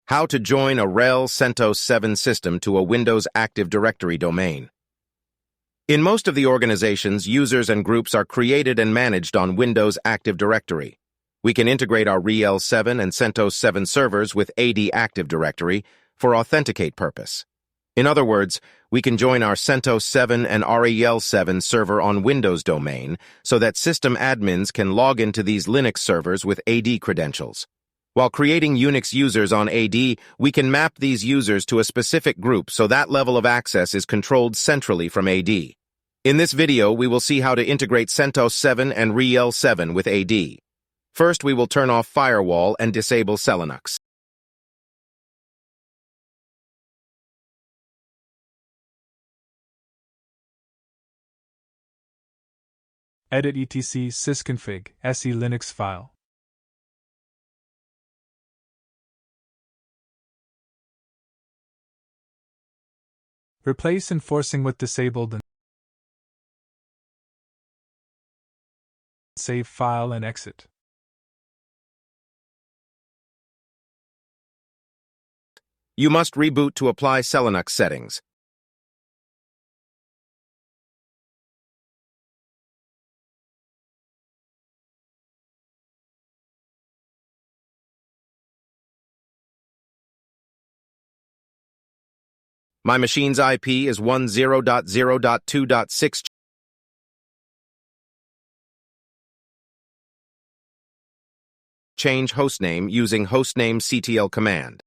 How to join a RHEL CentOS 7 system to a Windows Active Directory domain. In most of the organizations, users and groups are created and managed on Windows Active Directory. We can integrate our RHEL 7 and CentOS 7 servers with AD Active Directory for authenticate purpose. In other words, we can join our CentOS 7 and RHEL 7 server on Windows domain so that system admins can log into these Linux servers with AD credentials. While creating Unix users on AD, we can map these users to a specific group so that level of access is controlled centrally from AD. In this video, we will see how to integrate CentOS 7 and RHEL 7 with AD. First, we will turn off Firewall and disable Linux. Edit etc sysconfig se Linux file. Replace enforcing with disabled and save file and exit. You must reboot to apply Linux settings. My machine's IP is 10.0.0.2.6. Change hostname using hostname-ctl command.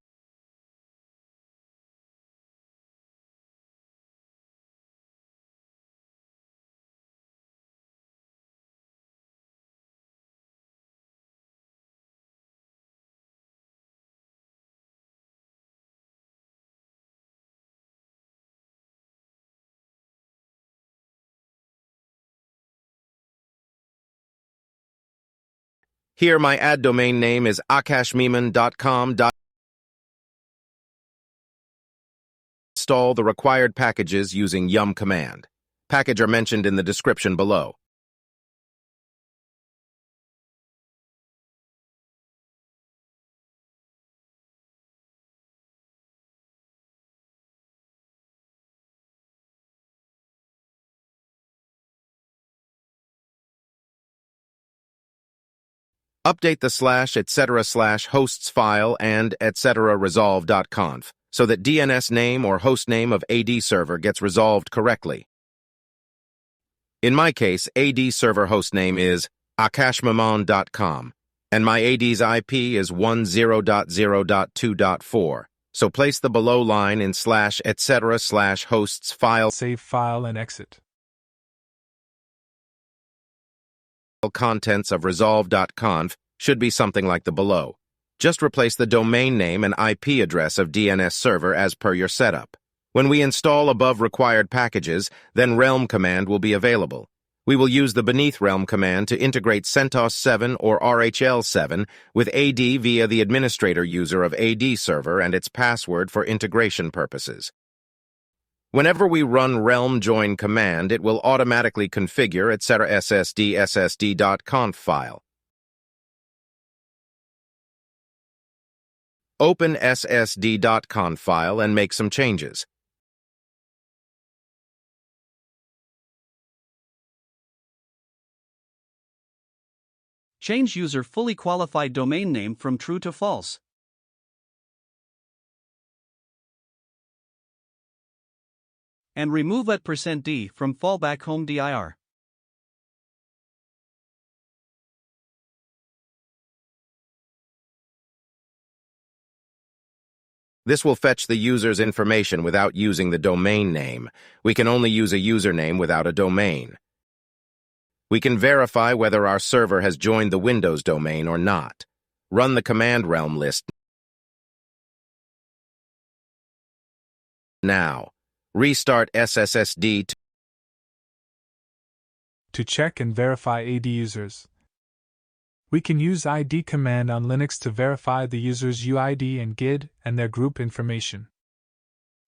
Here, my ad domain name is oddjob-mkhomedir. Install the required packages using yum command. Packages are mentioned in the description below. Update the /etc/hosts file and etc.resolve.conf so that DNS name or hostname of AD server gets resolved correctly. In my case, AD server hostname is oddjob-mkhomedir.com, and my AD's IP is 10.0.2.4. So place the below line in /etc/hosts file. Save file and exit. Contents of resolve.conf should be something like the below. Just replace the domain name and IP address of DNS server as per your setup. When we install above required packages, then realm command will be available. We will use the beneath realm command to integrate CentOS 7 or RHEL 7 with AD via the administrator user of AD server and its password for integration purposes. Whenever we run realm join command, it will automatically configure etc.ssd.conf file. Open ssd.conf file and make some changes. Change user fully qualified domain name from true to false. And remove @%d from fallback home dir. This will fetch the user's information without using the domain name. We can only use a username without a domain. We can verify whether our server has joined the Windows domain or not. Run the command realm list now. Restart sssd to check and verify AD users. We can use id command on Linux to verify the user's UID and GID and their group information.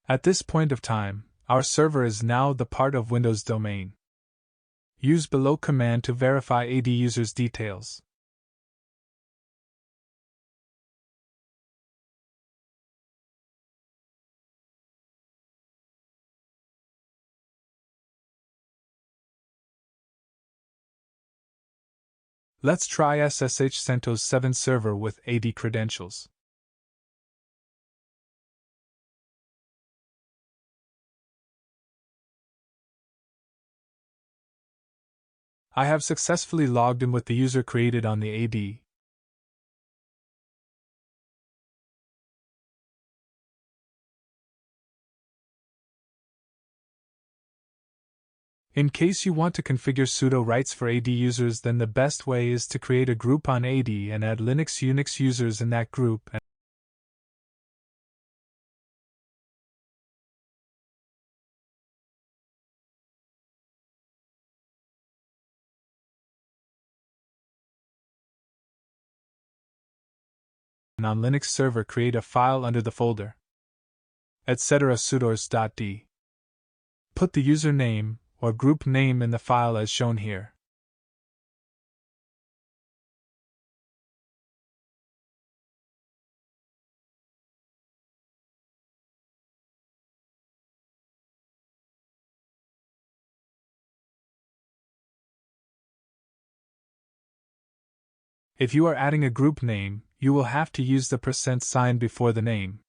At this point of time, our server is now the part of Windows domain. Use below command to verify AD users' details. Let's try SSH CentOS 7 server with AD credentials. I have successfully logged in with the user created on the AD. In case you want to configure sudo rights for AD users, then the best way is to create a group on AD and add Linux Unix users in that group. And on Linux server create a file under the folder etc. sudoers.d. Put the username or group name in the file as shown here. If you are adding a group name, you will have to use the % before the name.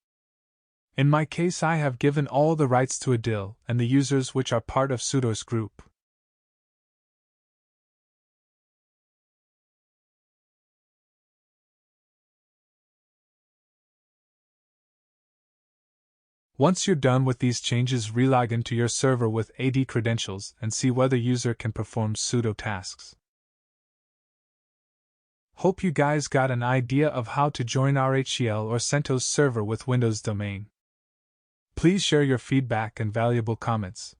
In my case, I have given all the rights to adil and the users which are part of sudoers group. Once you're done with these changes, relog into your server with AD credentials and see whether user can perform sudo tasks. Hope you guys got an idea of how to join RHEL or CentOS server with Windows domain. Please share your feedback and valuable comments.